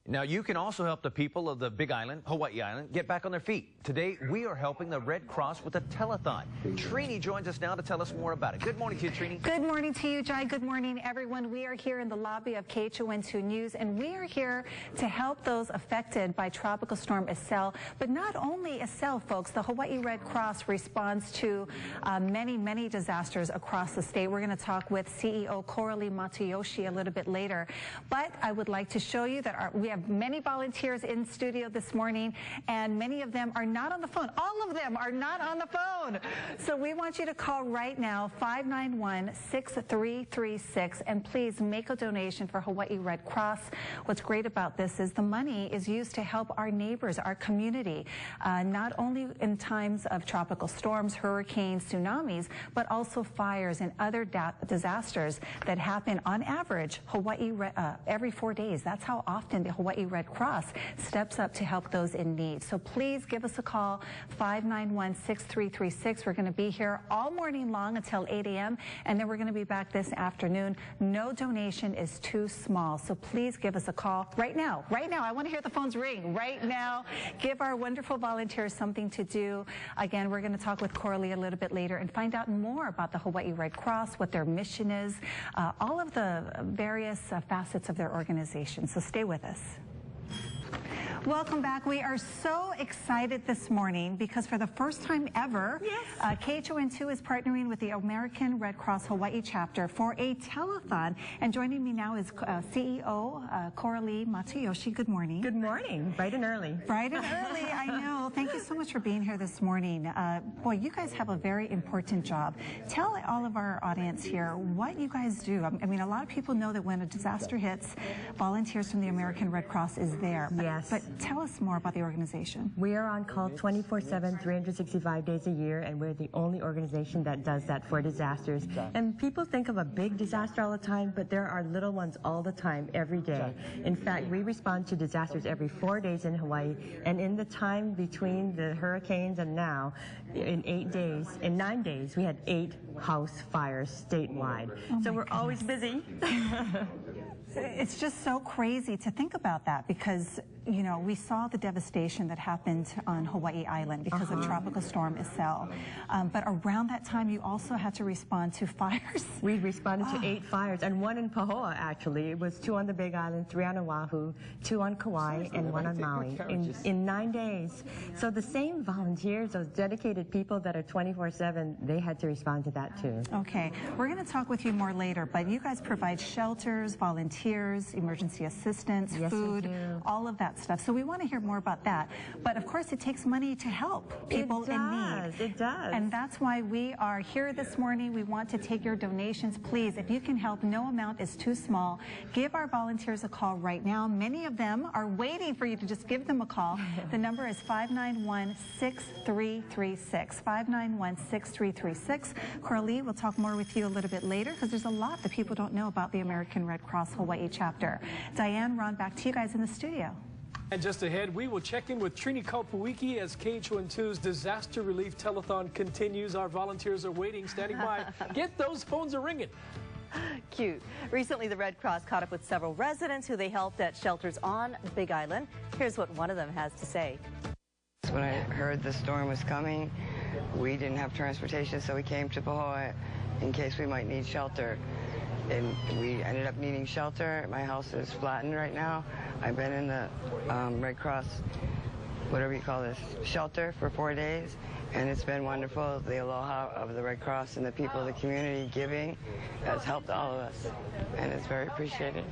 Now, you can also help the people of the Big Island, Hawaii Island, get back on their feet. Today, we are helping the Red Cross with a telethon. Trini joins us now to tell us more about it. Good morning to you, Trini. Good morning to you, Jai. Good morning, everyone. We are here in the lobby of KHON2 News, and we are here to help those affected by Tropical Storm Iselle. But not only Iselle, folks, the Hawaii Red Cross responds to many disasters across the state. We're going to talk with CEO Coralie Matayoshi a little bit later. But I would like to show you that we have many volunteers in studio this morning, and many of them are not on the phone. All of them are not on the phone. So we want you to call right now, 591-6336, and please make a donation for Hawaii Red Cross. What's great about this is the money is used to help our neighbors, our community, not only in times of tropical storms, hurricanes, tsunamis, but also fires and other disasters that happen on average every 4 days. That's how often the Hawaii Red Cross steps up to help those in need. So please give us a call, 591-6336. We're going to be here all morning long until 8 a.m. and then we're going to be back this afternoon. No donation is too small, so please give us a call right now. Right now, I want to hear the phones ring right now. Give our wonderful volunteers something to do. Again, we're going to talk with Coralie a little bit later and find out more about the Hawaii Red Cross, what their mission is, all of the various facets of their organization. So stay with us. Welcome back. We are so excited this morning because for the first time ever, KHON2 is partnering with the American Red Cross Hawaii chapter for a telethon. And joining me now is CEO Coralie Matayoshi. Good morning. Good morning. Bright and early. Bright and early, I know. Thank you so much for being here this morning. Boy, you guys have a very important job. Tell all of our audience here what you guys do. I mean, a lot of people know that when a disaster hits, volunteers from the American Red Cross is there. Yes. But tell us more about the organization. We are on call 24/7, 365 days a year, and we're the only organization that does that for disasters. And people think of a big disaster all the time, but there are little ones all the time, every day. In fact, we respond to disasters every 4 days in Hawaii, and in the time between the hurricanes and now, in 9 days, we had 8 house fires statewide. So we're always busy. It's just so crazy to think about that because, you know, we saw the devastation that happened on Hawaii Island because of Tropical Storm Iselle. But around that time, you also had to respond to fires. We responded to 8 fires, and 1 in Pahoa, actually. It was 2 on the Big Island, 3 on Oahu, 2 on Kauai, and 1 on Maui in 9 days. So the same volunteers, those dedicated people that are 24/7, they had to respond to that too. Okay. We're going to talk with you more later, but you guys provide shelters, volunteers, emergency assistance, food, all of that stuff. So we want to hear more about that. But of course, it takes money to help people in need. It does. And that's why we are here this morning. We want to take your donations. Please, if you can help, no amount is too small. Give our volunteers a call right now. Many of them are waiting for you to just give them a call. The number is 591-6336. 591-6336. Coralie, we'll talk more with you a little bit later because there's a lot that people don't know about the American Red Cross Hawaii chapter. Diane, Ron, back to you guys in the studio. And just ahead, we will check in with Trini Kaupuiki as KHON2's Disaster Relief Telethon continues. Our volunteers are waiting, standing by. Get those phones a-ringing. Cute. Recently, the Red Cross caught up with several residents who they helped at shelters on Big Island. Here's what one of them has to say. When I heard the storm was coming, we didn't have transportation, so we came to Pahoa in case we might need shelter. And we ended up needing shelter. My house is flattened right now. I've been in the Red Cross, whatever you call this, shelter for 4 days, and it's been wonderful. The aloha of the Red Cross and the people of the community giving has helped all of us, and it's very appreciated.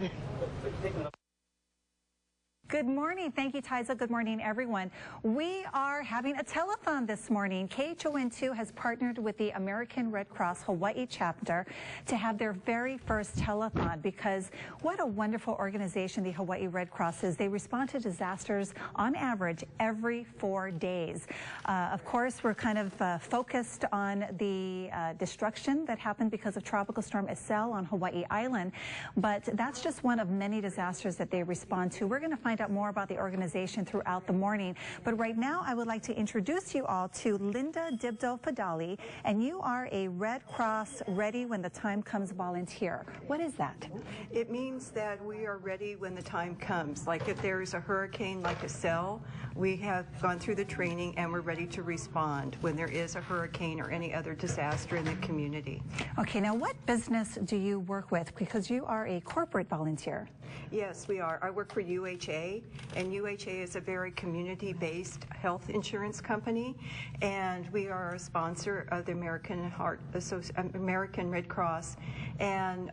Good morning. Thank you, Tyza. Good morning, everyone. We are having a telethon this morning. KHON2 has partnered with the American Red Cross Hawaii chapter to have their very first telethon because what a wonderful organization the Hawaii Red Cross is. They respond to disasters on average every 4 days. Of course, we're kind of focused on the destruction that happened because of Tropical Storm Iselle on Hawaii Island, but that's just one of many disasters that they respond to. We're going to find out more about the organization throughout the morning. But right now, I would like to introduce you all to Linda Dibdo-Fadali, and you are a Red Cross Ready When the Time Comes volunteer. What is that? It means that we are ready when the time comes. Like if there is a hurricane like Estelle, we have gone through the training and we're ready to respond when there is a hurricane or any other disaster in the community. Okay, now what business do you work with? Because you are a corporate volunteer. Yes, we are. I work for UHA, and UHA is a very community-based health insurance company, and we are a sponsor of the American Red Cross, and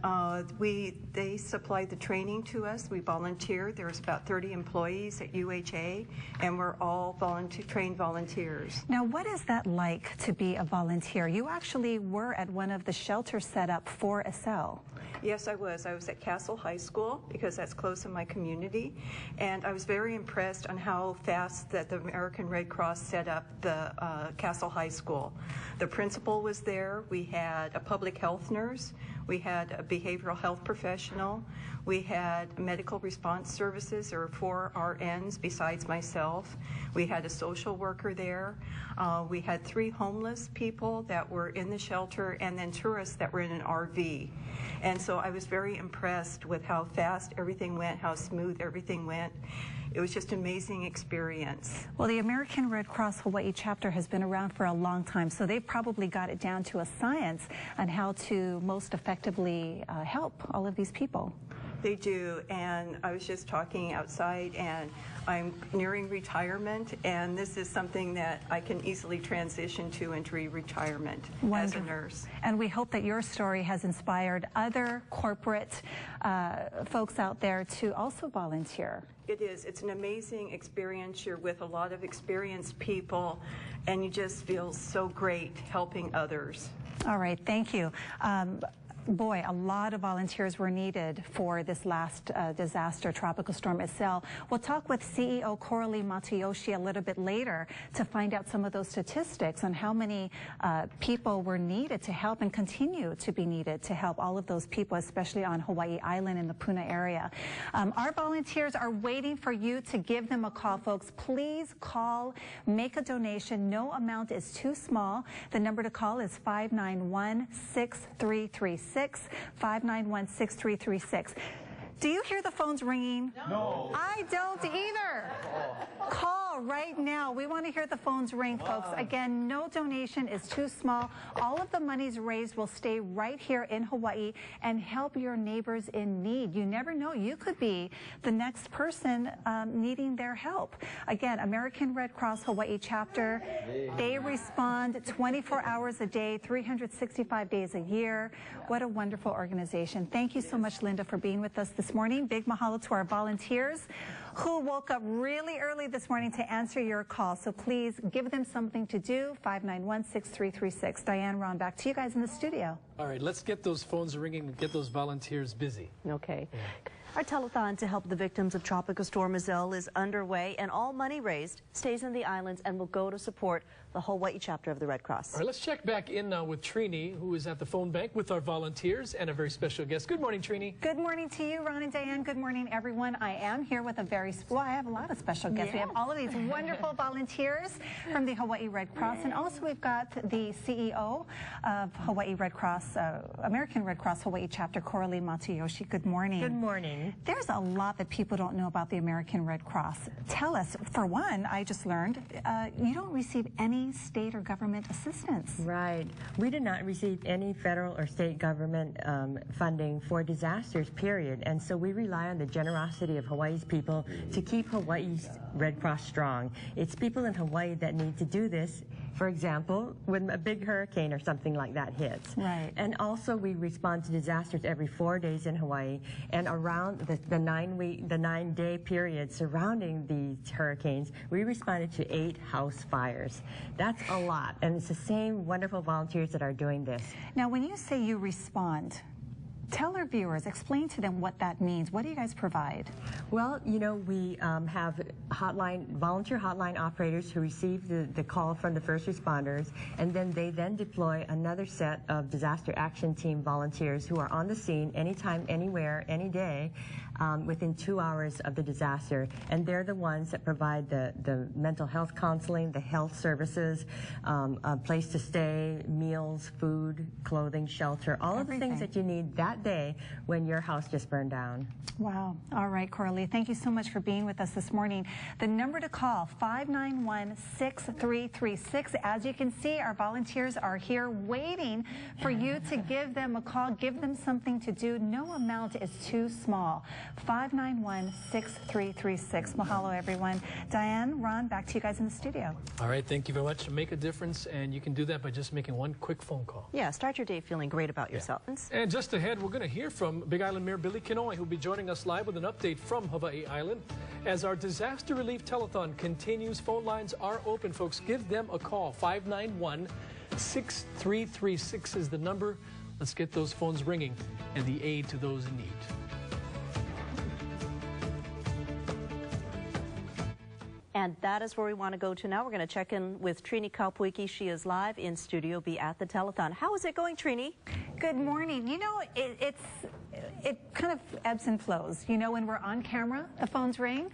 they supply the training to us. We volunteer. There's about 30 employees at UHA, and we're all trained volunteers. Now, what is that like to be a volunteer? You actually were at one of the shelters set up for Estelle. Yes, I was. I was at Castle High School because that's close in my community, and I was very impressed on how fast that the American Red Cross set up the Castle High School. The principal was there. We had a public health nurse. We had a behavioral health professional. We had medical response services. There were 4 RNs besides myself. We had a social worker there. We had 3 homeless people that were in the shelter, and then tourists that were in an RV. And so I was very impressed with how fast everything went, how smooth everything went. It was just an amazing experience. Well, the American Red Cross Hawaii chapter has been around for a long time, so they've probably got it down to a science on how to most effectively help all of these people. They do, and I was just talking outside, and I'm nearing retirement, and this is something that I can easily transition to into retirement as a nurse. And we hope that your story has inspired other corporate folks out there to also volunteer. It is. It's an amazing experience. You're with a lot of experienced people, and you just feel so great helping others. All right, thank you. Boy, a lot of volunteers were needed for this last disaster, Tropical Storm Estelle. We'll talk with CEO Coralie Matayoshi a little bit later to find out some of those statistics on how many people were needed to help and continue to be needed to help all of those people, especially on Hawaii Island in the Puna area. Our volunteers are waiting for you to give them a call, folks. Please call, make a donation. No amount is too small. The number to call is 591-6336. 591-6336. Do you hear the phones ringing? No. I don't either. Call right now. We want to hear the phones ring, folks. Again, no donation is too small. All of the monies raised will stay right here in Hawaii and help your neighbors in need. You never know. You could be the next person needing their help. Again, American Red Cross Hawaii chapter, they respond 24 hours a day, 365 days a year. What a wonderful organization. Thank you so much, Linda, for being with us this morning. Big mahalo to our volunteers who woke up really early this morning to answer your call. So please give them something to do. 591-6336. Diane, Ron, back to you guys in the studio. All right, let's get those phones ringing and get those volunteers busy. Okay. Yeah. Our telethon to help the victims of Tropical Storm Estelle is underway, and all money raised stays in the islands and will go to support the Hawaii chapter of the Red Cross. All right, let's check back in now with Trini, who is at the phone bank with our volunteers and a very special guest. Good morning, Trini. Good morning to you, Ron and Diane. Good morning, everyone. I am here with a well, I have a lot of special guests. Yeah. We have all of these wonderful volunteers from the Hawaii Red Cross, and also we've got the CEO of Hawaii Red Cross, American Red Cross Hawaii chapter, Coralie Matayoshi. Good morning. Good morning. There's a lot that people don't know about the American Red Cross. Tell us, for one, I just learned, you don't receive any state or government assistance. Right. We do not receive any federal or state government funding for disasters, period. And so we rely on the generosity of Hawaii's people to keep Hawaii's Red Cross strong. It's people in Hawaii that need to do this. For example, when a big hurricane or something like that hits. Right. And also we respond to disasters every 4 days in Hawaii, and around the 9-day period surrounding these hurricanes, we responded to 8 house fires. That's a lot, and it's the same wonderful volunteers that are doing this. Now, when you say you respond, tell our viewers, explain to them what that means. What do you guys provide? Well, you know, we have volunteer hotline operators who receive the call from the first responders, and then they deploy another set of disaster action team volunteers who are on the scene anytime, anywhere, any day, within 2 hours of the disaster. And they're the ones that provide the mental health counseling, the health services, a place to stay, meals, food, clothing, shelter, all of the things that you need that day when your house just burned down. Wow. All right, Coralie, thank you so much for being with us this morning. The number to call, 591-6336. As you can see, our volunteers are here waiting for you to give them a call, give them something to do. No amount is too small. 591-6336. Mahalo, everyone. Diane, Ron, back to you guys in the studio. All right, thank you very much. Make a difference, and you can do that by just making one quick phone call. Yeah, start your day feeling great about yourself. And just ahead, we're going to hear from Big Island Mayor Billy Kinoy, who'll be joining us live with an update from Hawaii Island. As our disaster relief telethon continues, phone lines are open, folks. Give them a call. 591-6336 is the number. Let's get those phones ringing and the aid to those in need. And that is where we want to go to now. We're going to check in with Trini Kaupuiki. She is live in studio, be at the telethon. How is it going, Trini? Good morning. You know, it kind of ebbs and flows. You know, when we're on camera, the phones ring.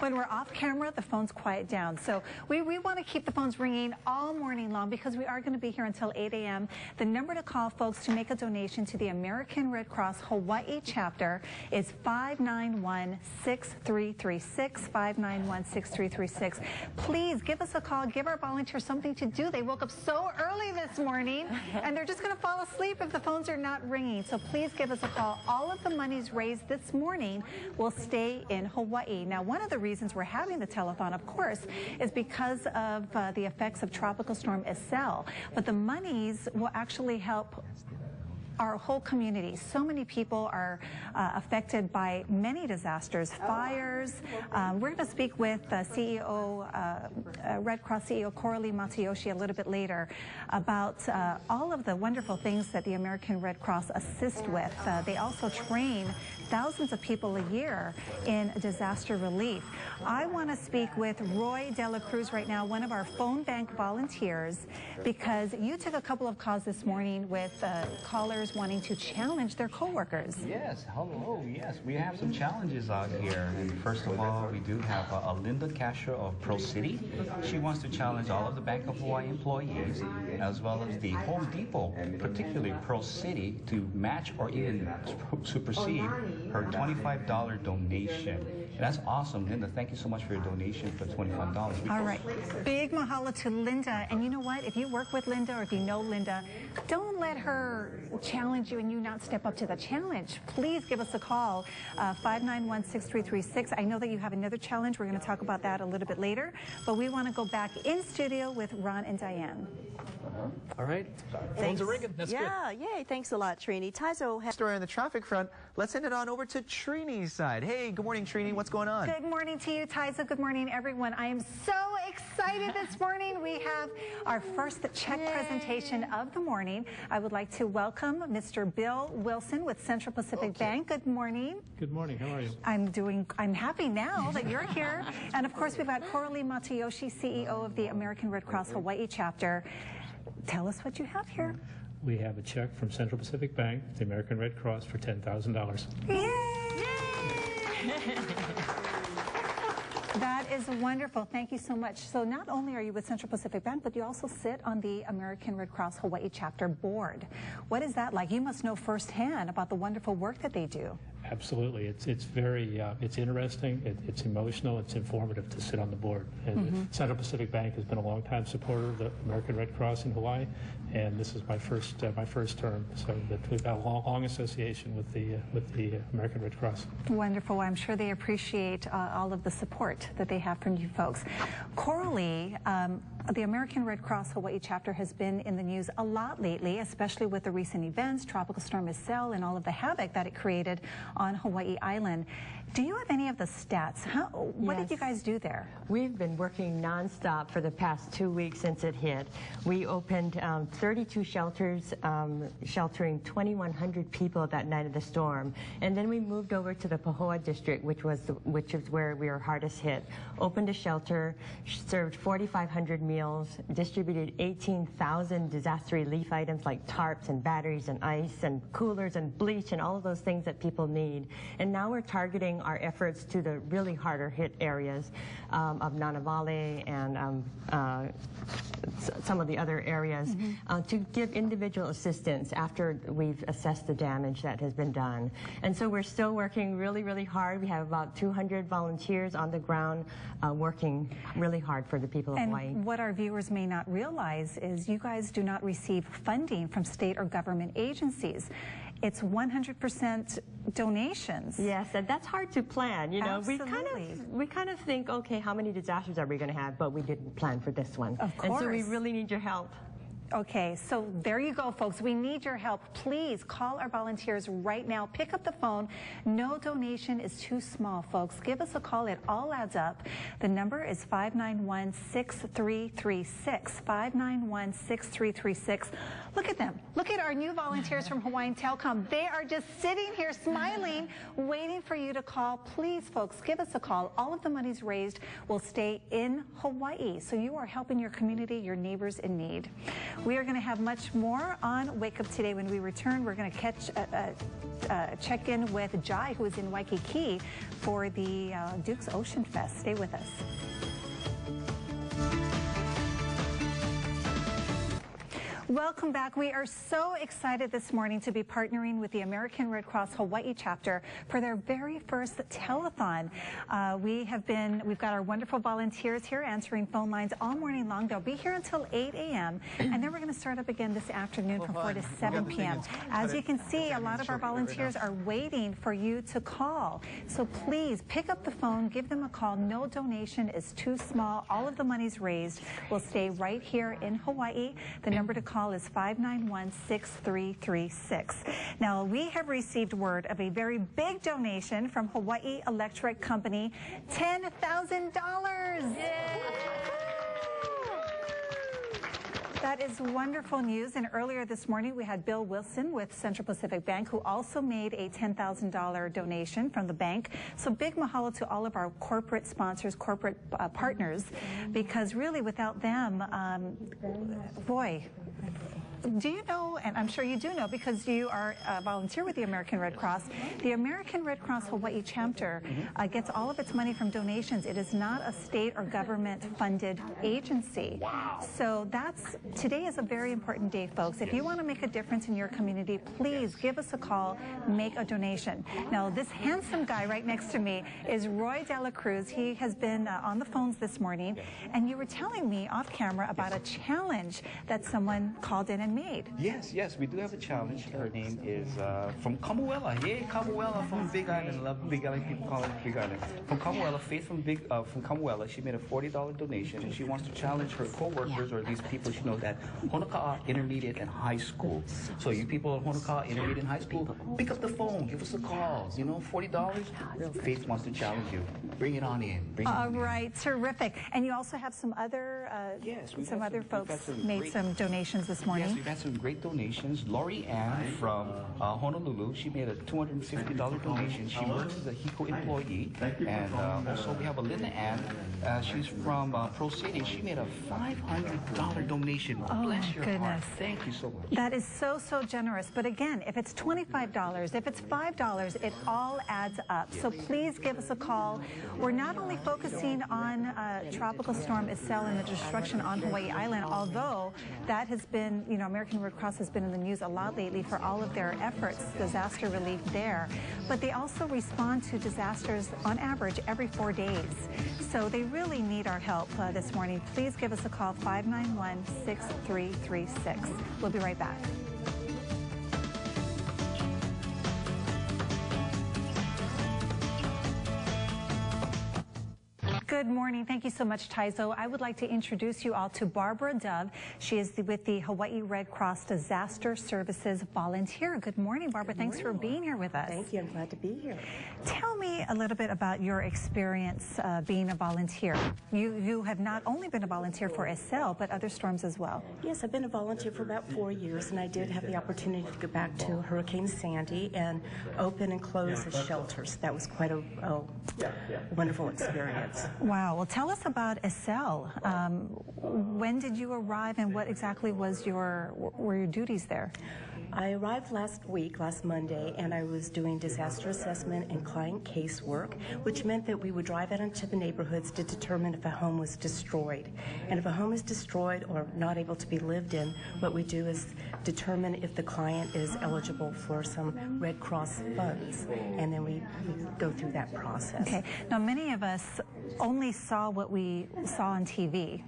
When we're off camera, the phones quiet down. So we want to keep the phones ringing all morning long because we are going to be here until 8 a.m. The number to call, folks, to make a donation to the American Red Cross Hawaii chapter is 591-6336, 591-6336. Please give us a call. Give our volunteers something to do. They woke up so early this morning, and they're just going to fall asleep if the phones are not ringing. So please give us a call. All of the monies raised this morning will stay in Hawaii. Now, one of the reasons we're having the telethon, of course, is because of the effects of Tropical Storm Iselle. But the monies will actually help our whole community. So many people are affected by many disasters, fires. We're going to speak with CEO, Red Cross CEO Coralie Matayoshi a little bit later about all of the wonderful things that the American Red Cross assist with. They also train thousands of people a year in disaster relief. I want to speak with Roy Dela Cruz right now, one of our phone bank volunteers, because you took a couple of calls this morning with callers wanting to challenge their coworkers. Yes, hello, yes. We have some challenges out here. And first of all, we do have Linda Castro of Pro City. She wants to challenge all of the Bank of Hawaii employees, as well as the Home Depot, particularly Pro City, to match or even supersede her $25 donation. And that's awesome, Linda. Thank you so much for your donation for $25. All right. Big mahalo to Linda. And you know what? If you work with Linda or if you know Linda, don't let her challenge you and you not step up to the challenge. Please give us a call, 591-6336. I know that you have another challenge. We're going to talk about that a little bit later. But we want to go back in studio with Ron and Diane. All right. Phones are ringing. That's good. Yeah, yay. Thanks a lot, Trini. Taizo has Story on the traffic front. Let's send it on over to Trini's side. Hey, good morning, Trini. What's going on? Good morning to you, Taizo. Good morning, everyone. I am so excited this morning. We have our first check presentation of the morning. I would like to welcome Mr. Bill Wilson with Central Pacific Bank. Good morning. Good morning. How are you? I'm happy now that you're here. And of course, we've got Coralie Matayoshi, CEO of the American Red Cross Hawaii chapter. Tell us what you have here. We have a check from Central Pacific Bank, the American Red Cross, for $10,000. Yay! That is wonderful. Thank you so much. So not only are you with Central Pacific Bank, but you also sit on the American Red Cross Hawaii chapter board. What is that like? You must know firsthand about the wonderful work that they do. Absolutely. It's very, it's interesting, it's emotional, it's informative to sit on the board. And Central Pacific Bank has been a long-time supporter of the American Red Cross in Hawaii, and this is my first term, so that we've got a long association with the American Red Cross. Wonderful. I'm sure they appreciate all of the support that they have from you folks. Coralie, the American Red Cross Hawaii chapter has been in the news a lot lately, especially with the recent events, Tropical Storm Iselle, and all of the havoc that it created on Hawaii Island. Do you have any of the stats? What did you guys do there? We've been working nonstop for the past 2 weeks since it hit. We opened 32 shelters, sheltering 2,100 people that night of the storm. And then we moved over to the Pahoa district, which is where we were hardest hit. Opened a shelter, served 4,500 meals, distributed 18,000 disaster relief items like tarps and batteries and ice and coolers and bleach and all of those things that people need. And now we're targeting our efforts to the really harder hit areas of Nanavale and some of the other areas to give individual assistance after we've assessed the damage that has been done. And so we're still working really, really hard. We have about 200 volunteers on the ground working really hard for the people of Hawaii. And what our viewers may not realize is you guys do not receive funding from state or government agencies. It's 100% donations. Yes, and that's hard to plan. You know, Absolutely. we kind of think, okay, how many disasters are we going to have? But we didn't plan for this one. Of course. And so we really need your help. Okay, so there you go, folks. We need your help. Please call our volunteers right now. Pick up the phone. No donation is too small, folks. Give us a call. It all adds up. The number is 591-6336. 591-6336. Look at them. Look at our new volunteers from Hawaiian Telecom. They are just sitting here smiling, waiting for you to call. Please, folks, give us a call. All of the monies raised will stay in Hawaii. So you are helping your community, your neighbors in need. We are going to have much more on Wake Up Today. When we return, we're going to check in with Jai, who is in Waikiki for the Duke's Ocean Fest. Stay with us. Welcome back. We are so excited this morning to be partnering with the American Red Cross Hawaii chapter for their very first telethon. We've got our wonderful volunteers here answering phone lines all morning long. They'll be here until 8 a.m. and then we're going to start up again this afternoon from 4 to 7 p.m. As you can see, a lot of our volunteers are waiting for you to call. So please pick up the phone, give them a call. No donation is too small. All of the monies raised will stay right here in Hawaii. The number to call is 591-6336. Now, we have received word of a very big donation from Hawaii Electric Company, $10,000. That is wonderful news. And earlier this morning, we had Bill Wilson with Central Pacific Bank, who also made a $10,000 donation from the bank. So big mahalo to all of our corporate sponsors, corporate partners, because really without them, boy, do you know, and I'm sure you do know because you are a volunteer with the American Red Cross, the American Red Cross Hawaii chapter gets all of its money from donations. It is not a state or government funded agency. Wow. So today is a very important day, folks. If you want to make a difference in your community, please give us a call, make a donation. Now, this handsome guy right next to me is Roy Dela Cruz. He has been on the phones this morning, and you were telling me off camera about a challenge that someone called in and made. Yes, we do have a challenge. Her name is from Kamuela. Yay, Kamuela from Big Island. I love Big Island. People call it Big Island. From Kamuela, Faith from Kamuela. She made a $40 donation, and she wants to challenge her co-workers or these people she knows at Honoka'a Intermediate and High School. So you people at Honoka'a Intermediate and High School, pick up the phone, give us a call. You know, $40. Faith wants to challenge you. Bring it on in. All right, terrific. And you also have some other folks made some donations this morning. Yes, we've had some great donations. Lori Ann from Honolulu, she made a $250 donation. She works as a HECO employee. And also we have a Linda Ann. She's from Pro City. She made a $500 donation. Oh, bless your goodness. heart. Thank you so much. That is so generous. But again, if it's $25, if it's $5, it all adds up. So please give us a call. We're not only focusing on Tropical Storm Iselle and the destruction on Hawaii Island, although that has been, you know, American Red Cross has been in the news a lot lately for all of their efforts, disaster relief there. But they also respond to disasters on average every 4 days. So they really need our help this morning. Please give us a call, 591-6336. We'll be right back. Good morning. Thank you so much, Taizo. I would like to introduce you all to Barbara Dove. She is with the Hawaii Red Cross Disaster Services Volunteer. Good morning, Barbara. Thanks for being here with us. Thank you. I'm glad to be here. Tell me a little bit about your experience being a volunteer. You have not only been a volunteer for Estelle, but other storms as well. Yes, I've been a volunteer for about 4 years, and I did have the opportunity to go back to Hurricane Sandy and open and close the shelters. That was quite a wonderful experience. Wow. Well, tell us about Estelle. When did you arrive, and what exactly were your duties there? I arrived last Monday, and I was doing disaster assessment and client casework, which meant that we would drive out into the neighborhoods to determine if a home was destroyed. And if a home is destroyed or not able to be lived in, what we do is determine if the client is eligible for some Red Cross funds, and then we go through that process. Okay. Now, many of us only saw what we saw on TV.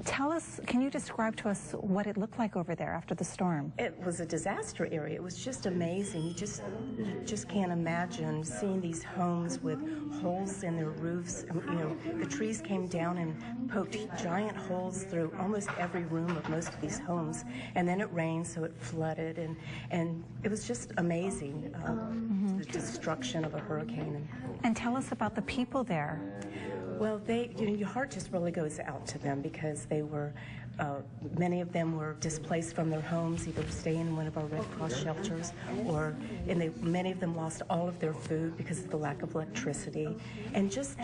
Tell us, can you describe to us what it looked like over there after the storm? It was a disaster area. It was just amazing. You just can't imagine seeing these homes with holes in their roofs. The trees came down and poked giant holes through almost every room of most of these homes. And then it rained, so it flooded, and it was just amazing, the destruction of a hurricane. And tell us about the people there. Well, your heart just really goes out to them because they were, many of them were displaced from their homes, either staying in one of our Red Cross shelters, or many of them lost all of their food because of the lack of electricity, and just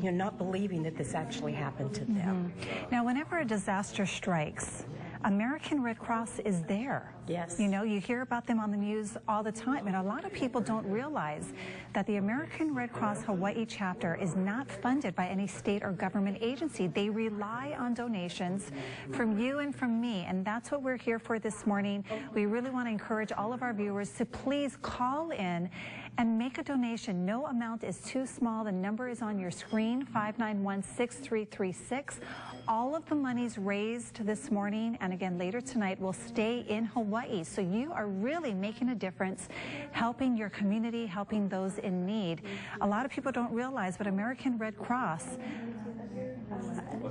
not believing that this actually happened to them. Now, whenever a disaster strikes, American Red Cross is there. Yes. You hear about them on the news all the time, and a lot of people don't realize that the American Red Cross Hawaii chapter is not funded by any state or government agency. They rely on donations from you and from me, and that's what we're here for this morning. We really want to encourage all of our viewers to please call in and make a donation. No amount is too small. The number is on your screen, 591-6336. All of the monies raised this morning and again later tonight will stay in Hawaii. So you are really making a difference, helping your community, helping those in need. A lot of people don't realize, but American Red Cross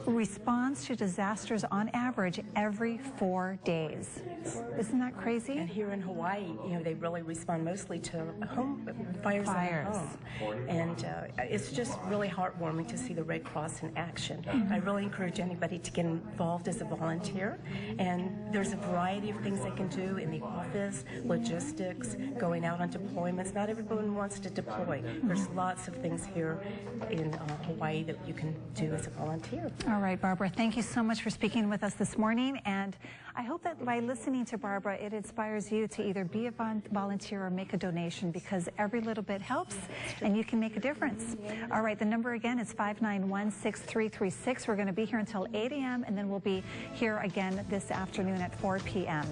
responds to disasters on average every 4 days. Isn't that crazy? And here in Hawaii, they really respond mostly to fires. In the home. And it's just really heartwarming to see the Red Cross in action. I really encourage anybody to get involved as a volunteer. And there's a variety of things they can do in the office, logistics, going out on deployments. Not everyone wants to deploy. There's lots of things here in Hawaii that you can do as a volunteer. All right, Barbara, thank you so much for speaking with us this morning. And I hope that by listening to Barbara, it inspires you to either be a volunteer or make a donation, because every little bit helps and you can make a difference. All right, the number again is 591-6336. We're going to be here until 8 a.m. and then we'll be here again this afternoon at 4 p.m.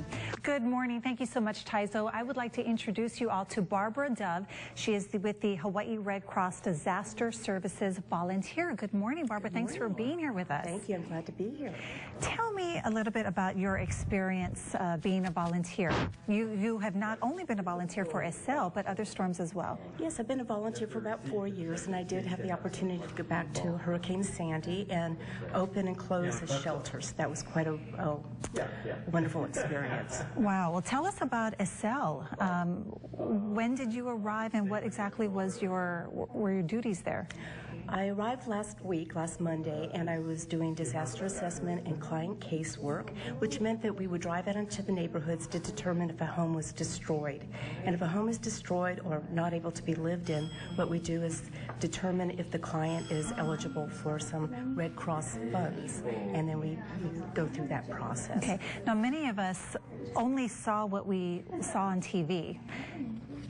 Good morning. Thank you so much, Taizo. I would like to introduce you all to Barbara Dove. She is with the Hawaii Red Cross Disaster Services Volunteer. Good morning, Barbara. Thanks for being here with us. Thank you. I'm glad to be here. Tell me a little bit about your experience being a volunteer. You have not only been a volunteer for Estelle, but other storms as well. Yes, I've been a volunteer for about 4 years, and I did have the opportunity to go back to Hurricane Sandy and open and close the shelters. That was quite a wonderful experience. Wow. Well, tell us about Estelle. When did you arrive, and what exactly were your duties there? I arrived last Monday, and I was doing disaster assessment and client casework, which meant that we would drive out into the neighborhoods to determine if a home was destroyed. And if a home is destroyed or not able to be lived in, what we do is determine if the client is eligible for some Red Cross funds, and then we go through that process. Okay. Now, many of us only saw what we saw on TV.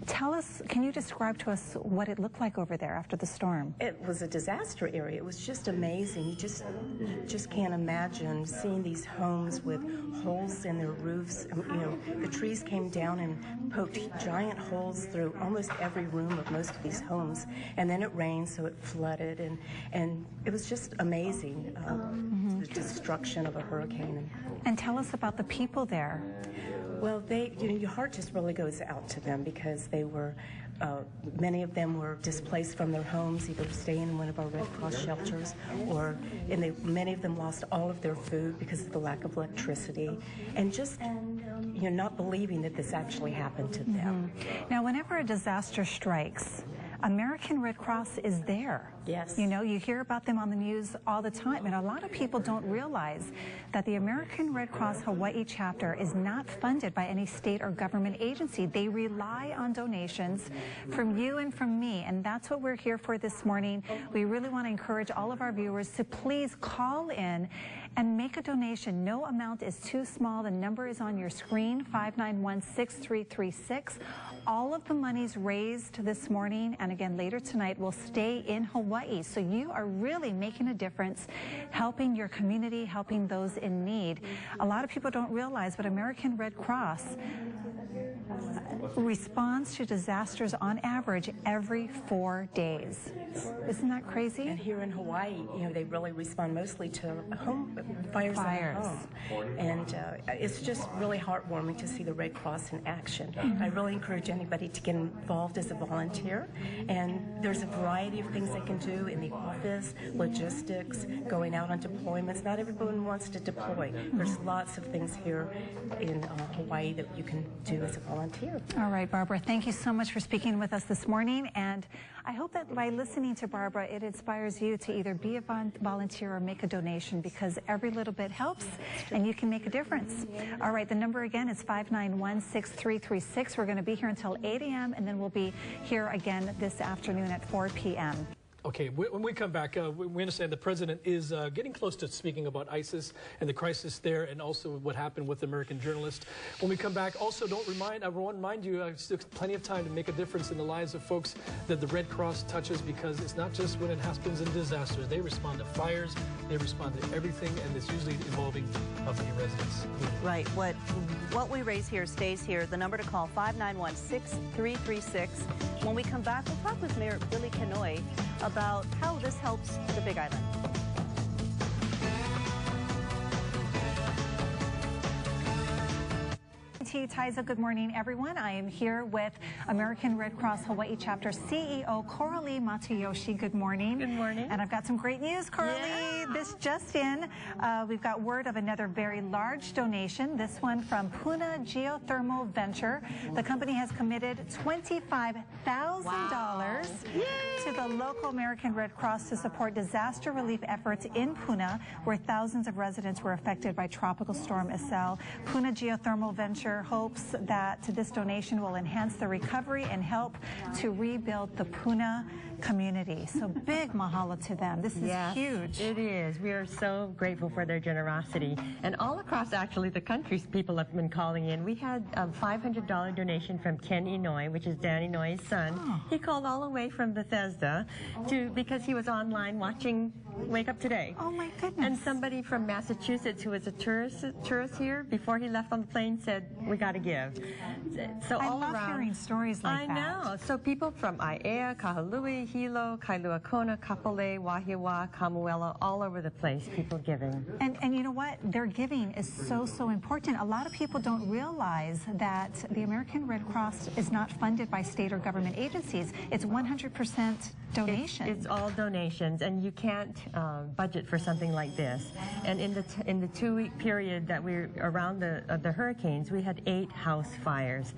Tell us, can you describe to us what it looked like over there after the storm? It was a disaster area. It was just amazing. You just can't imagine seeing these homes with holes in their roofs. The trees came down and poked giant holes through almost every room of most of these homes. And then it rained, so it flooded, and it was just amazing, the destruction of a hurricane. And tell us about the people there. Well, your heart just really goes out to them because they were, many of them were displaced from their homes, either staying in one of our Red Cross shelters, or many of them lost all of their food because of the lack of electricity, and just not believing that this actually happened to them. Now, whenever a disaster strikes, American Red Cross is there. Yes. You know, you hear about them on the news all the time, and a lot of people don't realize that the American Red Cross Hawaii chapter is not funded by any state or government agency. They rely on donations from you and from me, and that's what we're here for this morning. We really want to encourage all of our viewers to please call in and make a donation. No amount is too small. The number is on your screen, 591-6336. All of the monies raised this morning and again later tonight will stay in Hawaii. So you are really making a difference, helping your community, helping those in need. A lot of people don't realize, but American Red Cross responds to disasters on average every 4 days. Isn't that crazy? And here in Hawaii, they really respond mostly to fires. In the home. And it's just really heartwarming to see the Red Cross in action. I really encourage anybody to get involved as a volunteer. And there's a variety of things they can do in the office, logistics, going out on deployments. Not everyone wants to deploy. There's lots of things here in Hawaii that you can do as a volunteer. All right, Barbara, thank you so much for speaking with us this morning. And I hope that by listening to Barbara, it inspires you to either be a volunteer or make a donation, because every little bit helps and you can make a difference. All right, the number again is 591-6336. We're going to be here until 8 a.m. and then we'll be here again this afternoon at 4 p.m. Okay, when we come back, we understand the president is getting close to speaking about ISIS and the crisis there, and also what happened with the American journalist. When we come back, also don't remind you, still plenty of time to make a difference in the lives of folks that the Red Cross touches, because it's not just when it happens in disasters. They respond to fires, they respond to everything, and it's usually involving Hawaii residents. Right. What we raise here stays here. The number to call, 591-6336. When we come back, we'll talk with Mayor Billy Kenoi about how this helps the Big Island. Taiza, good morning, everyone. I am here with American Red Cross Hawaii Chapter CEO Coralie Matayoshi. Good morning. Good morning. And I've got some great news, Coralie. Yeah. This just in, we've got word of another very large donation. This one from Puna Geothermal Venture. The company has committed $25,000 to the local American Red Cross to support disaster relief efforts in Puna, where thousands of residents were affected by Tropical Storm Iselle. Puna Geothermal Venture hopes that this donation will enhance the recovery and help to rebuild the Puna community. So big mahalo to them. This is huge. It is. We are so grateful for their generosity. And all across actually the country, people have been calling in. We had a $500 donation from Ken Inouye, which is Dan Inouye's son. Oh. He called all the way from Bethesda because he was online watching Wake Up Today. Oh my goodness. And somebody from Massachusetts who was a tourist here, before he left on the plane, said, we got to give. So I all love around, hearing stories like that. I know. So people from Aiea, Kahului, Hilo, Kailua Kona, Kapolei, Wahiawa, Kamuela, all over the place, people giving. And you know what? Their giving is so important. A lot of people don't realize that the American Red Cross is not funded by state or government agencies. It's 100% donation. It's all donations, and you can't budget for something like this. And in the 2-week period that we're around the hurricanes, we had 8 house fires.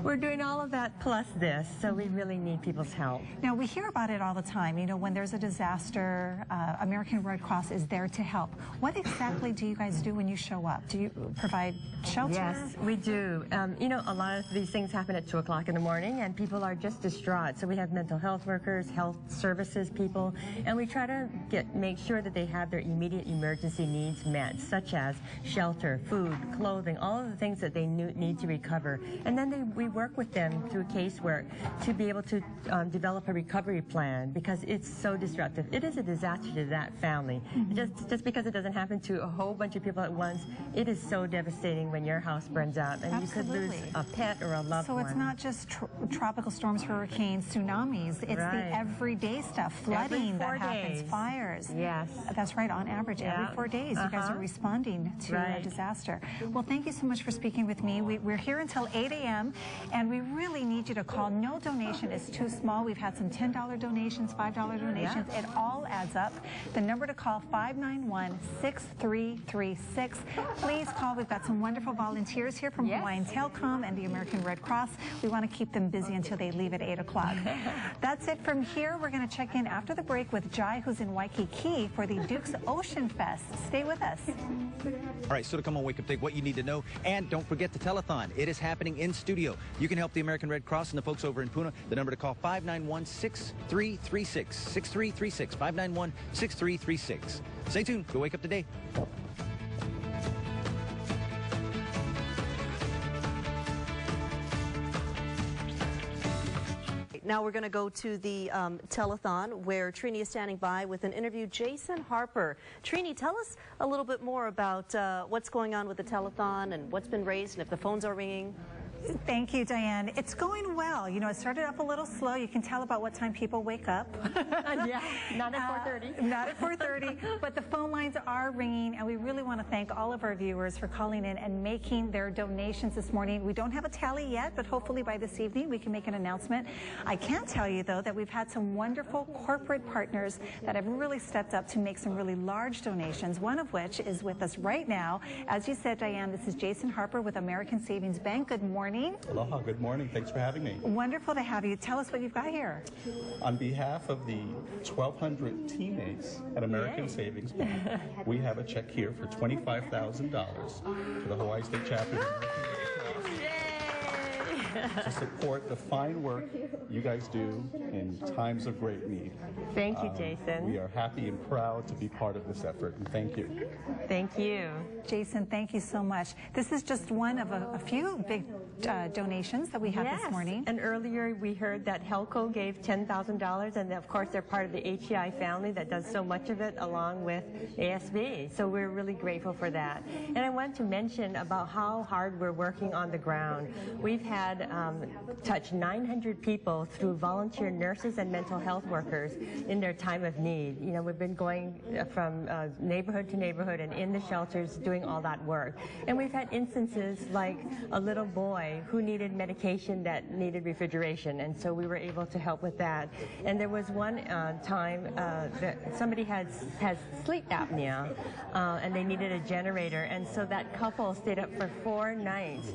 We're doing all of that plus this, so we really need people's help. Now, we hear about it all the time. You know, when there's a disaster, American Red Cross is there to help. What exactly do you guys do when you show up? Do you provide shelter? Yes, we do. You know, a lot of these things happen at 2 o'clock in the morning, and people are just distraught. So we have mental health workers, health services people, and we try to make sure that they have their immediate emergency needs met, such as shelter, food, clothing, all of the things that they need to recover. And then we work with them through casework to be able to develop a recovery plan, because it's so disruptive. It is a disaster to that family. Just because it doesn't happen to a whole bunch of people at once, it is so devastating when your house burns out and you could lose a pet or a loved one. So it's not just tropical storms, hurricanes, tsunamis. It's the everyday stuff, flooding that happens, fires. Yes. That's right, on average, every 4 days, you guys are responding to a disaster. Well, thank you so much for speaking with me. We're here until 8 a.m., and we really need you to call. No donation is too small. We've had some $10 donations, $5 donations. It all adds up. The number to call, 591-6336. Please call. We've got some wonderful volunteers here from Hawaiian Telcom and the American Red Cross. We want to keep them busy until they leave at 8 o'clock. That's it from here. We're going to check in after the break with Jai, who's in Waikiki for the Duke's Ocean Fest. Stay with us. All right, so to come on Wake Up Take, what you need to know, and don't forget the telethon. It is happening in studio. You can help the American Red Cross and the folks over in Puna. The number to call, 591-6336. 6336. 591-6336. Stay tuned. Go Wake Up Today. Now we're going to go to the telethon where Trini is standing by with an interview. Jason Harper. Trini, tell us a little bit more about what's going on with the telethon and what's been raised and if the phones are ringing. Thank you, Diane. It's going well. You know, it started off a little slow. You can tell about what time people wake up. Yeah, not at 4:30. Not at 4:30, but the phone lines are ringing, and we really want to thank all of our viewers for calling in and making their donations this morning. We don't have a tally yet, but hopefully by this evening we can make an announcement. I can tell you, though, that we've had some wonderful corporate partners that have really stepped up to make some really large donations, one of which is with us right now. As you said, Diane, this is Jason Harper with American Savings Bank. Good morning. Aloha, good morning. Thanks for having me. Wonderful to have you. Tell us what you've got here. On behalf of the 1,200 teammates at American Savings Bank, we have a check here for $25,000 to the Hawaii State Chapter to support the fine work you guys do in times of great need. Thank you, Jason. We are happy and proud to be part of this effort, and thank you. Thank you. Jason, thank you so much. This is just one of a few big donations that we have this morning. And earlier we heard that Helco gave $10,000, and of course they're part of the HEI family that does so much of it along with ASB. So we're really grateful for that. And I want to mention about how hard we're working on the ground. We've had touched 900 people through volunteer nurses and mental health workers in their time of need. You know, we've been going from neighborhood to neighborhood and in the shelters doing all that work. And we've had instances like a little boy who needed medication that needed refrigeration, and so we were able to help with that. And there was one time that somebody has sleep apnea and they needed a generator, and so that couple stayed up for 4 nights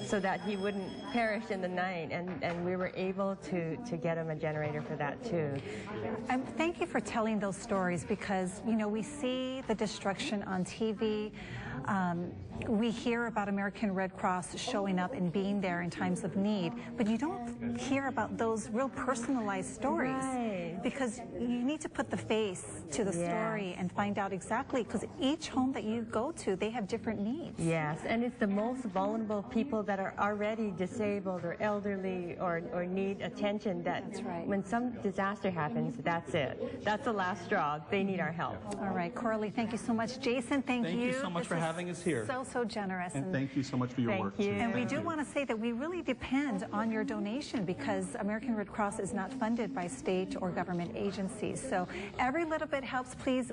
so that he wouldn't perish in the night, and we were able to get him a generator for that too. Thank you for telling those stories, because you know we see the destruction on TV. We hear about American Red Cross showing up and being there in times of need, but you don't hear about those real personalized stories, because you need to put the face to the story and find out exactly, because each home that you go to, they have different needs. Yes, and it's the most vulnerable people that are already disabled or elderly or need attention that when some disaster happens, that's it. That's the last straw. They need our help. All right, Coralie, thank you so much. Jason, thank you. Thank you so much for having us here. So generous. And thank you so much for your work. Thank you. And we do want to say that we really depend on your donation, because American Red Cross is not funded by state or government agencies. So every little bit helps. Please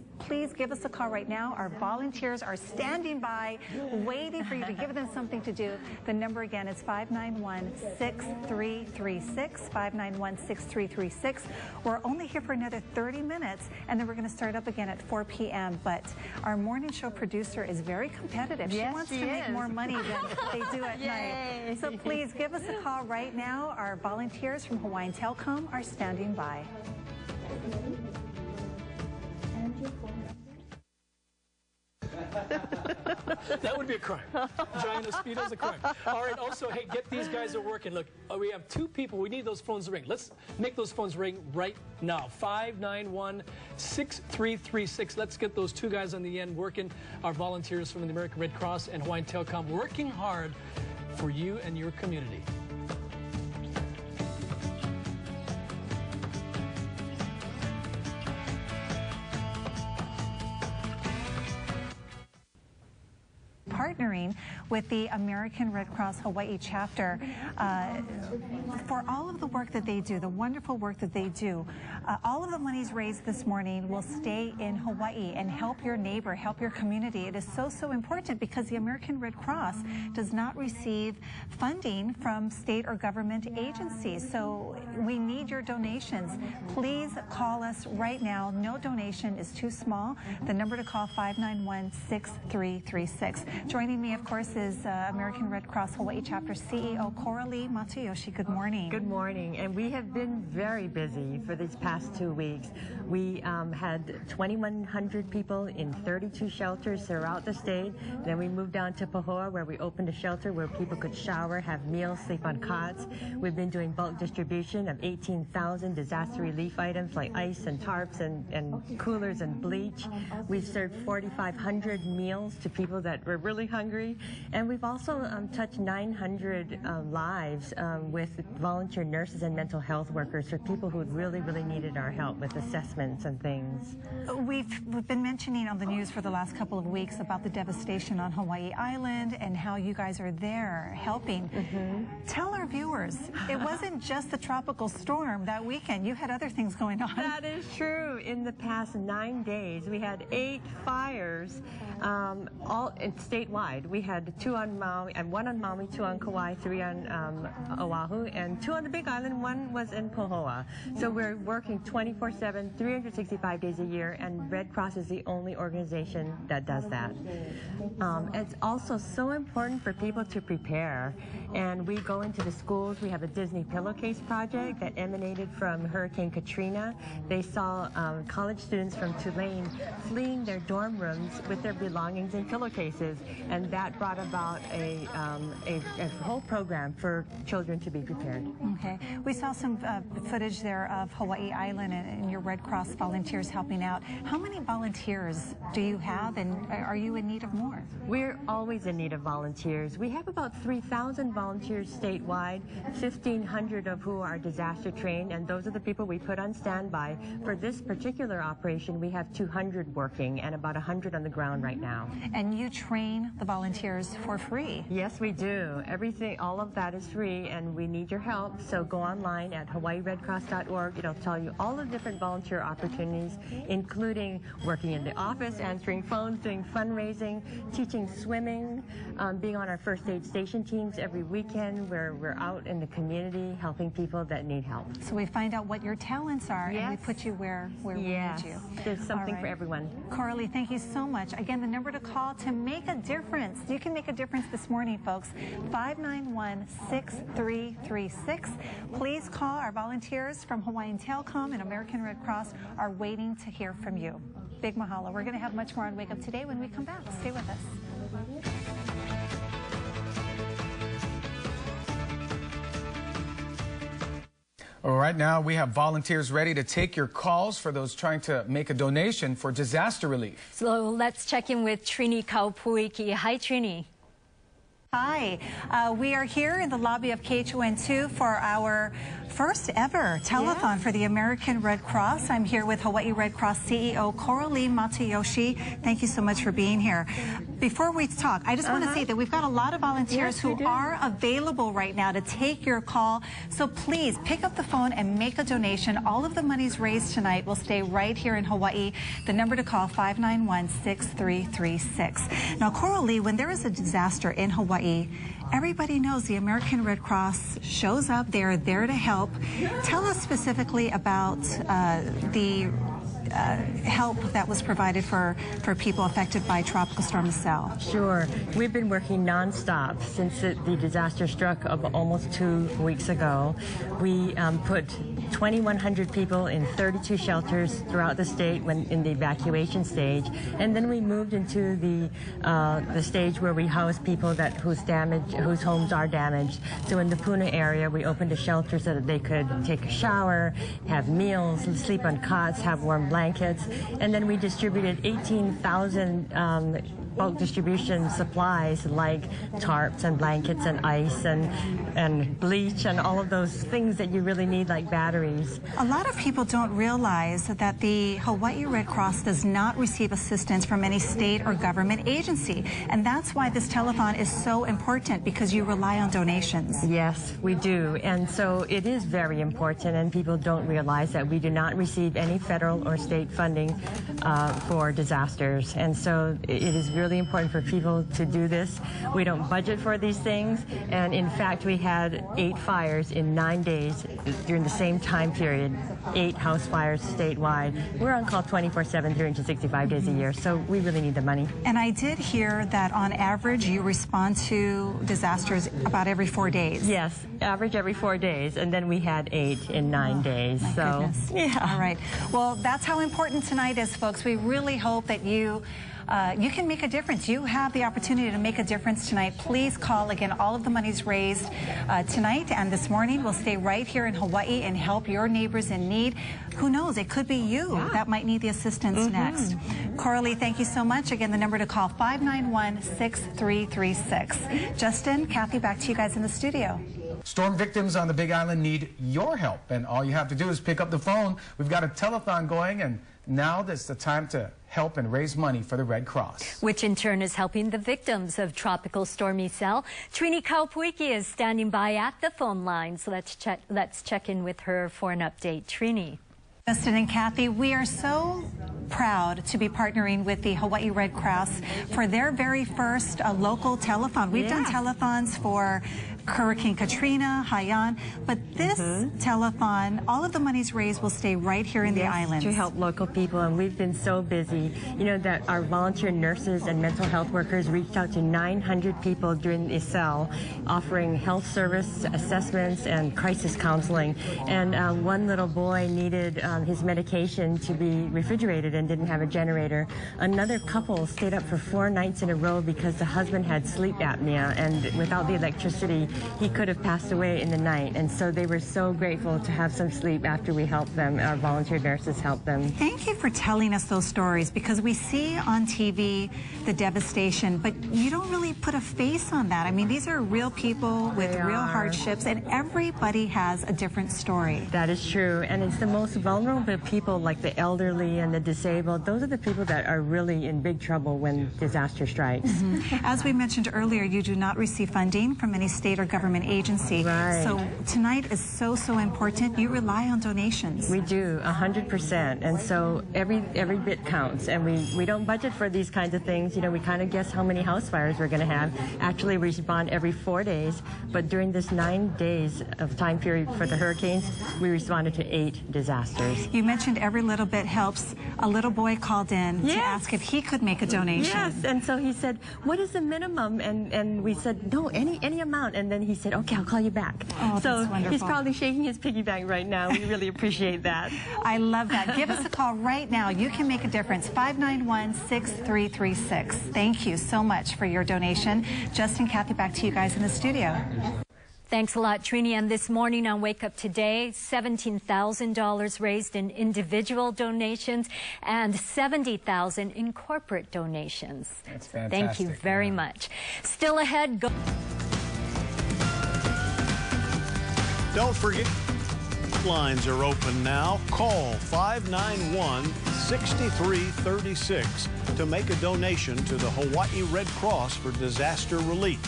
give us a call right now. Our volunteers are standing by, waiting for you to give them something to do. The number again is 591-6336, 591-6336. We're only here for another 30 minutes, and then we're going to start up again at 4 p.m. But our morning show producer is very competitive. She wants to make more money than they do at night. So please give us a call right now. Our volunteers from Hawaiian Telcom are standing by. That would be a crime. Giant mosquitoes, a crime. All right, also, hey, get these guys to working. Look, we have 2 people. We need those phones to ring. Let's make those phones ring right now. 591-6336. Let's get those 2 guys on the end working. Our volunteers from the American Red Cross and Hawaiian Telcom working hard for you and your community. partnering with the American Red Cross Hawaii chapter for all of the work that they do, the wonderful work that they do. All of the monies raised this morning will stay in Hawaii and help your neighbor, help your community. It is so important because the American Red Cross does not receive funding from state or government agencies. So we need your donations. Please call us right now. No donation is too small. The number to call, 591-6336. Joining me, of course, is American Red Cross Hawaii Chapter CEO Coralie Matsuyoshi. Good morning. Good morning. And we have been very busy for these past 2 weeks. We had 2,100 people in 32 shelters throughout the state. Then we moved down to Pahoa, where we opened a shelter where people could shower, have meals, sleep on cots. We've been doing bulk distribution of 18,000 disaster relief items like ice and tarps and coolers and bleach. We've served 4,500 meals to people that were really hungry. And we've also touched 900 lives with volunteer nurses and mental health workers for people who really needed our help with assessments and things. We've been mentioning on the news for the last couple of weeks about the devastation on Hawaii Island and how you guys are there helping. Tell our viewers, it wasn't just the tropical storm that weekend. You had other things going on. That is true. In the past 9 days, we had 8 fires, all statewide. We had 2 on Maui, and 1 on Maui, 2 on Kauai, 3 on Oahu, and 2 on the Big Island. 1 was in Pahoa. So we're working 24/7, 365 days a year, and Red Cross is the only organization that does that. It's also so important for people to prepare, and we go into the schools. We have a Disney pillowcase project that emanated from Hurricane Katrina. They saw college students from Tulane fleeing their dorm rooms with their belongings in pillowcases, and that brought about a whole program for children to be prepared. Okay. We saw some footage there of Hawaii Island and your Red Cross volunteers helping out. How many volunteers do you have, and are you in need of more? We're always in need of volunteers. We have about 3,000 volunteers statewide, 1,500 of who are disaster trained, and those are the people we put on standby. For this particular operation, we have 200 working and about 100 on the ground right now. And you train the volunteers for free? Yes, we do. Everything, all of that is free, and we need your help. So go online at hawaiiredcross.org. It'll tell you all the different volunteer opportunities, including working in the office, answering phones, doing fundraising, teaching swimming, being on our first aid station teams every weekend where we're out in the community helping people that need help. So we find out what your talents are, and we put you where we need you. There's something for everyone. Coralie, thank you so much. Again, the number to call to make a difference. You can make a difference this morning, folks. 591-6336. Please call. Our volunteers from Hawaiian Telecom and American Red Cross are waiting to hear from you. Big mahalo. We're going to have much more on Wake Up Today when we come back. Stay with us. All right, now we have volunteers ready to take your calls for those trying to make a donation for disaster relief. So let's check in with Trini Kaupuiki. Hi, Trini. Hi, we are here in the lobby of KHON2 for our first ever telethon for the American Red Cross. I'm here with Hawaii Red Cross CEO Coralie Matsuyoshi. Thank you so much for being here. Before we talk, I just want to say that we've got a lot of volunteers who are available right now to take your call. So please pick up the phone and make a donation. All of the monies raised tonight will stay right here in Hawaii. The number to call, 591-6336. Now, Coralie, when there is a disaster in Hawaii, everybody knows the American Red Cross shows up. They're there to help. Tell us specifically about the help that was provided for people affected by Tropical Storm Iselle. Sure. We've been working nonstop since the disaster struck almost 2 weeks ago. We put 2,100 people in 32 shelters throughout the state in the evacuation stage, and then we moved into the stage where we house people whose homes are damaged. So in the Puna area, we opened a shelter so that they could take a shower, have meals, sleep on cots, have warm blankets, and then we distributed 18,000 bulk distribution supplies like tarps and blankets and ice and bleach and all of those things that you really need, like batteries. A lot of people don't realize that the Hawaii Red Cross does not receive assistance from any state or government agency. And that's why this telethon is so important, because you rely on donations. Yes, we do. And so it is very important, and people don't realize that we do not receive any federal or state funding for disasters. And so it is really important for people to do this. We don't budget for these things. And in fact, we had 8 fires in 9 days during the same time period, 8 house fires statewide. We're on call 24/7, 365 days a year, so we really need the money. And I did hear that on average you respond to disasters about every 4 days. Yes, average every 4 days, and then we had 8 in 9 days. My goodness. Yeah. All right. Well, that's how important tonight is, folks. We really hope that you can make a difference. You have the opportunity to make a difference tonight. Please call. Again, all of the money's raised tonight and this morning. We'll stay right here in Hawaii and help your neighbors in need. Who knows? It could be you that might need the assistance next. Coralie, thank you so much. Again, the number to call, 591-6336. Justin, Kathy, back to you guys in the studio. Storm victims on the Big Island need your help, and all you have to do is pick up the phone. We've got a telethon going, and now that's the time to help and raise money for the Red Cross. Which in turn is helping the victims of Tropical Storm Isel. Trini Kaupuiki is standing by at the phone line, so let's check in with her for an update. Trini. Justin and Kathy, we are so proud to be partnering with the Hawaii Red Cross for their very first local telethon. We've done telethons for Hurricane Katrina, Haiyan, but this telethon, all of the monies raised will stay right here in the islands. To help local people, and we've been so busy, you know, that our volunteer nurses and mental health workers reached out to 900 people during Isel, offering health service assessments and crisis counseling. And one little boy needed his medication to be refrigerated and didn't have a generator. Another couple stayed up for 4 nights in a row because the husband had sleep apnea, and without the electricity, he could have passed away in the night. And so they were so grateful to have some sleep after we helped them. Our volunteer nurses helped them. Thank you for telling us those stories, because we see on TV the devastation, but you don't really put a face on that. I mean, these are real people with real hardships, and everybody has a different story. That is true, and it's the most vulnerable people, like the elderly and the disabled. Those are the people that are really in big trouble when disaster strikes. As we mentioned earlier, you do not receive funding from any state or government agency. So tonight is so important. You rely on donations. We do, 100%, and so every bit counts. And we don't budget for these kinds of things. You know, we kind of guess how many house fires we're going to have. Actually, we respond every 4 days, but during this 9 days of time period for the hurricanes, we responded to 8 disasters. You mentioned every little bit helps. A little boy called in to ask if he could make a donation. Yes, and so he said, "What is the minimum?" And we said, "No, any amount." And then he said, "Okay, I'll call you back." Oh, so that's wonderful. He's probably shaking his piggy bank right now. We really appreciate that. I love that. Give us a call right now. You can make a difference. 591-6336. Thank you so much for your donation. Justin, Kathy, back to you guys in the studio. Thanks a lot, Trini. And this morning on Wake Up Today, $17,000 raised in individual donations and $70,000 in corporate donations. That's fantastic. Thank you very much. Still ahead. Don't forget, lines are open now. Call 591-6336 to make a donation to the Hawaii Red Cross for disaster relief.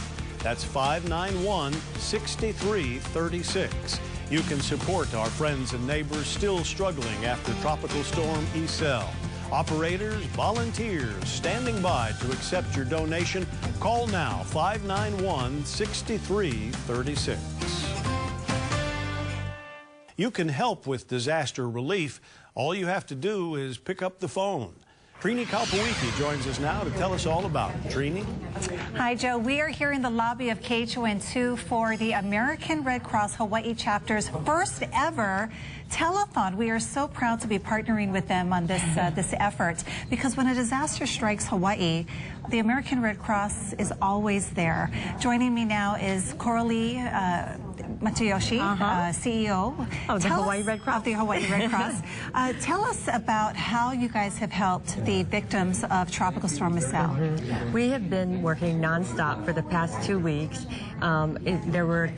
That's 591-6336. You can support our friends and neighbors still struggling after Tropical Storm Isel. Operators, volunteers standing by to accept your donation. Call now, 591-6336. You can help with disaster relief. All you have to do is pick up the phone. Trini Kaupuiki joins us now to tell us all about it. Trini? Hi, Joe. We are here in the lobby of KHON2 for the American Red Cross Hawaii chapter's first ever telethon. We are so proud to be partnering with them on this this effort, because when a disaster strikes Hawaii, the American Red Cross is always there. Joining me now is Coralie Matsuyoshi, CEO of the Hawaii Red Cross. Of the Hawaii Red Cross. Tell us about how you guys have helped the victims of Tropical Storm Iselle. We have been working nonstop for the past 2 weeks. There were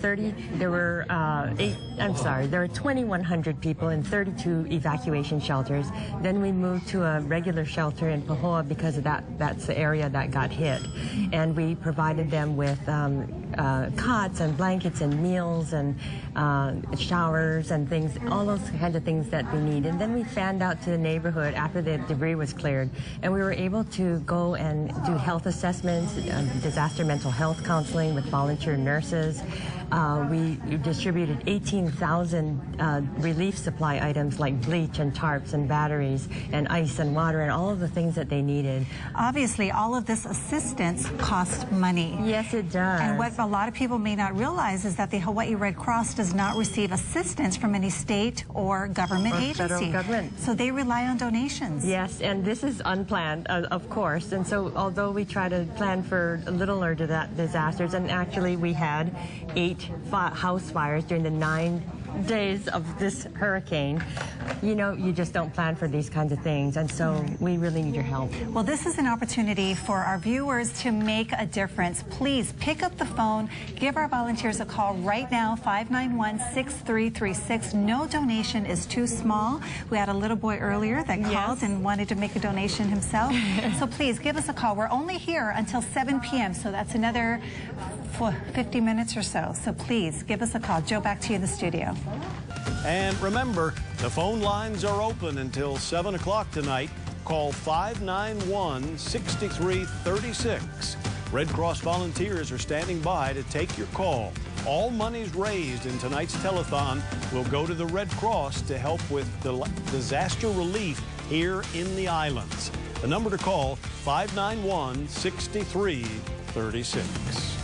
2,100 people in 32 evacuation shelters. Then we moved to a regular shelter in Pahoa because of that's the area that got hit. And we provided them with cots and blankets and meals and showers and things, all those kinds of things that we need. And then we fanned out to the neighborhood after the debris was cleared, and we were able to go and do health assessments, disaster mental health counseling with volunteer nurses. We distributed 18,000 relief supply items like bleach and tarps and batteries and ice and water and all of the things that they needed. Obviously, all of this assistance costs money. Yes, it does. And what a lot of people may not realize is that the Hawaii Red Cross does not receive assistance from any state or government agency. Federal government. So they rely on donations. Yes, and this is unplanned, of course. And so although we try to plan for littler disasters, and actually we had 8 house fires during the 9 days of this hurricane, you know, you just don't plan for these kinds of things, and so we really need your help. Well, this is an opportunity for our viewers to make a difference. Please pick up the phone, give our volunteers a call right now, 591-6336. No donation is too small. We had a little boy earlier that called and wanted to make a donation himself. So please give us a call. We're only here until 7 p.m., so that's another 50 minutes or so. So please give us a call. Joe, back to you in the studio. And remember, the phone lines are open until 7 o'clock tonight. Call 591-6336. Red Cross volunteers are standing by to take your call. All monies raised in tonight's telethon will go to the Red Cross to help with the disaster relief here in the islands. The number to call, 591-6336.